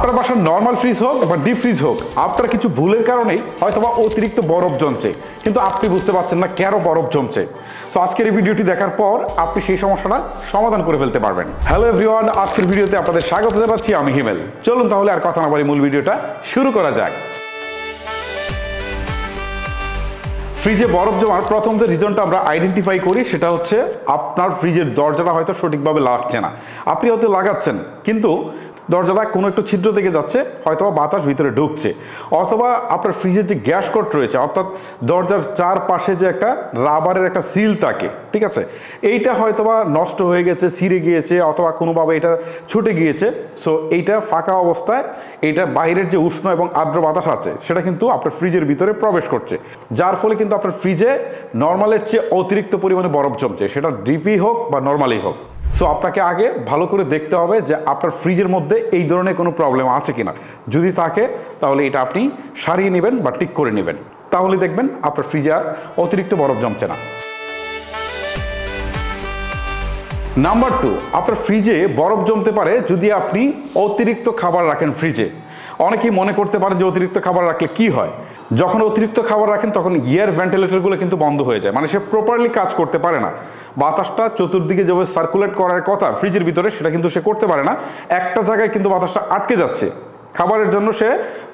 আপনার বাসার normal fridge হোক বা ডিপ ফ্রিজ হোক, আপনার কিছু ভুলের কারণেই হয়তোবা অতিরিক্ত বরফ জমছে, কিন্তু আপনি বুঝতে পারছেন না কেন বরফ জমছে। সো আজকের এই ভিডিওটি দেখার পর আপনি সেই সমস্যাটা সমাধান করে ফেলতে পারবেন। হ্যালো এভরিওয়ান, আজকের ভিডিওতে আপনাদের স্বাগত জানাচ্ছি, আমি হিমেল। চলুন তাহলে আর কথা না বলে মূল ভিডিওটা শুরু করা যাক। ফ্রিজে বরফ জমার প্রথম যে রিজনটা আমরা আইডেন্টিফাই করি সেটা হচ্ছে আপনার ফ্রিজের দরজাটা হয়তো সঠিকভাবে লাগছে না। আপনি হয়তো লাগাচ্ছেন কিন্তু দরজাটা কোনো একটু ছিদ্র থেকে যাচ্ছে, হয়তো বাতাস ভিতরে ঢুকছে, অথবা আপনার ফ্রিজের যে গ্যাস কোট রয়েছে অর্থাৎ দরজার চারপাশে যে একটা রাবারের একটা সিল থাকে, ঠিক আছে, এইটা হয়তোবা নষ্ট হয়ে গেছে, ছিঁড়ে গিয়েছে, অথবা কোনোভাবে এটা ছুটে গিয়েছে। সো এইটা ফাঁকা অবস্থায় এইটা বাইরের যে উষ্ণ এবং আর্দ্র বাতাস আছে সেটা কিন্তু আপনার ফ্রিজের ভিতরে প্রবেশ করছে, যার ফলে কিন্তু আপনার ফ্রিজে নর্মালের চেয়ে অতিরিক্ত পরিমাণে বরফ জমছে, সেটা ডিপই হোক বা নর্মালি হোক। সো আপনাকে আগে ভালো করে দেখতে হবে যে আপনার ফ্রিজের মধ্যে এই ধরনের কোনো প্রবলেম আছে কিনা। যদি থাকে তাহলে এটা আপনি সারিয়ে নেবেন বা ঠিক করে নেবেন, তাহলে দেখবেন আপনার ফ্রিজে আর অতিরিক্ত বরফ জমছে না। নাম্বার 2, আপনার ফ্রিজে বরফ জমতে পারে যদি আপনি অতিরিক্ত খাবার রাখেন ফ্রিজে। অনেকেই মনে করতে পারেন যে অতিরিক্ত খাবার রাখলে কি হয়। যখন অতিরিক্ত খাবার রাখেন তখন এয়ার ভেন্টিলেটরগুলো কিন্তু বন্ধ হয়ে যায়, মানে সে প্রপারলি কাজ করতে পারে না। বাতাসটা চতুর্দিকে যেভাবে সার্কুলেট করার কথা ফ্রিজের ভিতরে সেটা কিন্তু সে করতে পারে না, একটা জায়গায় কিন্তু বাতাসটা আটকে যাচ্ছে, খাবারের জন্য সে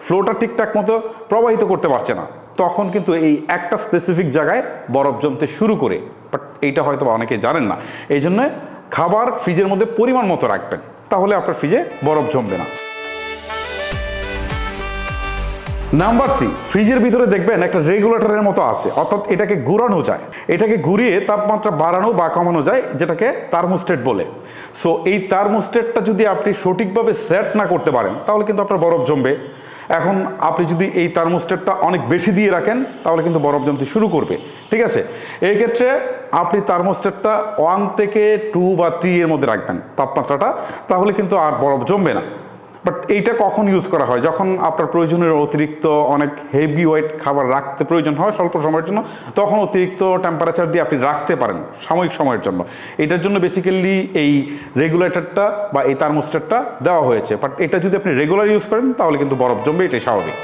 ফ্লোটা ঠিকঠাক মতো প্রবাহিত করতে পারছে না। তখন কিন্তু এই একটা স্পেসিফিক জায়গায় বরফ জমতে শুরু করে, বাট এইটা হয়তো অনেকেই জানেন না। এই জন্য খাবার ফ্রিজের মধ্যে পরিমাণ মতো রাখবেন, তাহলে আপনার ফ্রিজে বরফ জমবে না। নাম্বার 3, ফ্রিজের ভিতরে দেখবেন একটা রেগুলেটরের মতো আছে, অর্থাৎ এটাকে ঘুরানো যায়, এটাকে ঘুরিয়ে তাপমাত্রা বাড়ানো বা কমানো যায়, যেটাকে থার্মোস্ট্যাট বলে। সো এই থার্মোস্ট্যাটটা যদি আপনি সঠিকভাবে সেট না করতে পারেন তাহলে কিন্তু আপনার বরফ জমবে। এখন আপনি যদি এই থার্মোস্ট্যাটটা অনেক বেশি দিয়ে রাখেন তাহলে কিন্তু বরফ জমতে শুরু করবে, ঠিক আছে। এই ক্ষেত্রে আপনি থার্মোস্ট্যাটটা 1 থেকে 2 বা 3 এর মধ্যে রাখবেন তাপমাত্রাটা, তাহলে কিন্তু আর বরফ জমবে না। বাট এইটা কখন ইউজ করা হয়? যখন আপনার প্রয়োজনের অতিরিক্ত অনেক হেভি ওয়েট খাবার রাখতে প্রয়োজন হয় স্বল্প সময়ের জন্য, তখন অতিরিক্ত টেম্পারেচার দিয়ে আপনি রাখতে পারেন সাময়িক সময়ের জন্য। এটার জন্য বেসিক্যালি এই রেগুলেটরটা বা এই থার্মোস্ট্যাটটা দেওয়া হয়েছে। বাট এটা যদি আপনি রেগুলার ইউজ করেন তাহলে কিন্তু বরফ জমবে, এটাই স্বাভাবিক।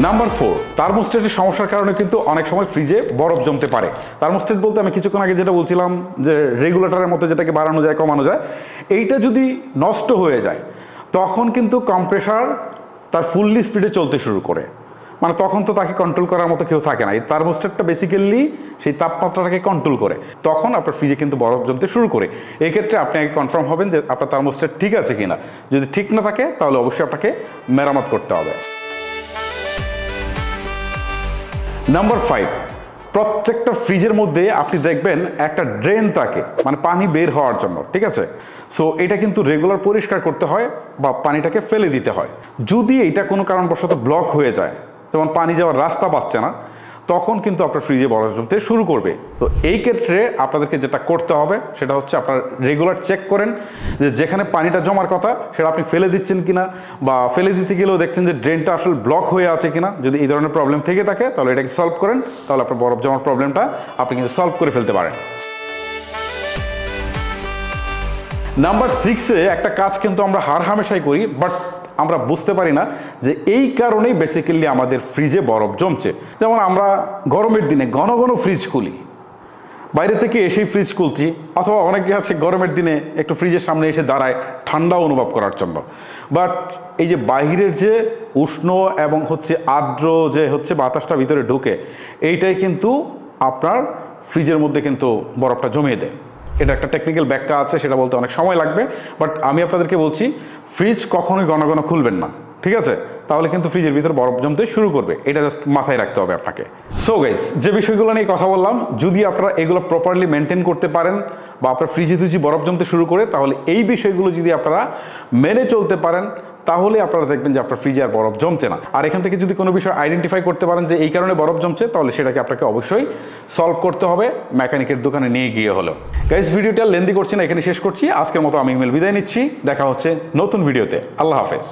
নাম্বার 4, থার্মোস্ট্যাটের সমস্যার কারণে কিন্তু অনেক সময় ফ্রিজে বরফ জমতে পারে। থার্মোস্ট্যাট বলতে আমি কিছুক্ষণ আগে যেটা বলছিলাম যে রেগুলেটরের মতো যেটাকে বাড়ানো যায় কমানো যায়, এইটা যদি নষ্ট হয়ে যায় তখন কিন্তু কম্প্রেসার তার ফুললি স্পিডে চলতে শুরু করে, মানে তখন তো তাকে কন্ট্রোল করার মতো কেউ থাকে না। এই থার্মোস্ট্যাটটা বেসিক্যালি সেই তাপমাত্রাটাকে কন্ট্রোল করে, তখন আপনার ফ্রিজে কিন্তু বরফ জমতে শুরু করে। এই ক্ষেত্রে আপনি আগে কনফার্ম হবেন যে আপনার থার্মোস্ট্যাট ঠিক আছে কিনা। যদি ঠিক না থাকে তাহলে অবশ্যই আপনাকে মেরামত করতে হবে। নাম্বার 5, প্রত্যেকটা ফ্রিজের মধ্যে আপনি দেখবেন একটা ড্রেন থাকে, মানে পানি বের হওয়ার জন্য, ঠিক আছে। সো এটা কিন্তু রেগুলার পরিষ্কার করতে হয় বা পানিটাকে ফেলে দিতে হয়। যদি এটা কোনো কারণবশত ব্লক হয়ে যায়, যেমন পানি যাওয়ার রাস্তা পাচ্ছে না, তখন কিন্তু আপনার ফ্রিজে বরফ জমতে শুরু করবে। তো এই ক্ষেত্রে আপনাদেরকে যেটা করতে হবে সেটা হচ্ছে আপনার রেগুলার চেক করেন যে যেখানে পানিটা জমার কথা সেটা আপনি ফেলে দিচ্ছেন কিনা, বা ফেলে দিতে গেলেও দেখছেন যে ড্রেনটা আসলে ব্লক হয়ে আছে কিনা। যদি এই ধরনের প্রবলেম থেকে থাকে তাহলে এটাকে সলভ করেন, তাহলে আপনার বরফ জমার প্রবলেমটা আপনি কিন্তু সলভ করে ফেলতে পারেন। নাম্বার 6-এ একটা কাজ কিন্তু আমরা হামেশাই করি, বাট আমরা বুঝতে পারি না যে এই কারণেই বেসিক্যালি আমাদের ফ্রিজে বরফ জমছে। যেমন আমরা গরমের দিনে ঘন ঘন ফ্রিজ খুলি, বাইরে থেকে এসেই ফ্রিজ খুলছি, অথবা অনেকে আছে গরমের দিনে একটু ফ্রিজের সামনে এসে দাঁড়ায় ঠান্ডা অনুভব করার জন্য। বাট এই যে বাহিরের যে উষ্ণ এবং আর্দ্র যে বাতাসটা ভিতরে ঢুকে, এইটাই কিন্তু আপনার ফ্রিজের মধ্যে কিন্তু বরফটা জমিয়ে দেয়। এটা একটা টেকনিক্যাল ব্যাখ্যা আছে, সেটা বলতে অনেক সময় লাগবে, বাট আমি আপনাদেরকে বলছি ফ্রিজ কখনোই ঘন ঘন খুলবেন না, ঠিক আছে। তাহলে কিন্তু ফ্রিজের ভিতর বরফ জমতে শুরু করবে, এটা জাস্ট মাথায় রাখতে হবে আপনাকে। সো গাইস, যে বিষয়গুলো নিয়ে কথা বললাম, যদি আপনারা এগুলো প্রপারলি মেনটেন করতে পারেন বা আপনার ফ্রিজে যদি বরফ জমতে শুরু করে, তাহলে এই বিষয়গুলো যদি আপনারা মেনে চলতে পারেন তাহলে আপনারা দেখবেন যে আপনার ফ্রিজে আর বরফ জমছে না। আর এখান থেকে যদি কোনো বিষয় আইডেন্টিফাই করতে পারেন যে এই কারণে বরফ জমছে, তাহলে সেটাকে আপনাকে অবশ্যই সলভ করতে হবে মেকানিকের দোকানে নিয়ে গিয়ে হলো। গাইস, ভিডিওটা লেন্দি করছি না, এখানে শেষ করছি। আজকের মতো আমি হিমেল বিদায় নিচ্ছি, দেখা হচ্ছে নতুন ভিডিওতে। আল্লাহ হাফেজ।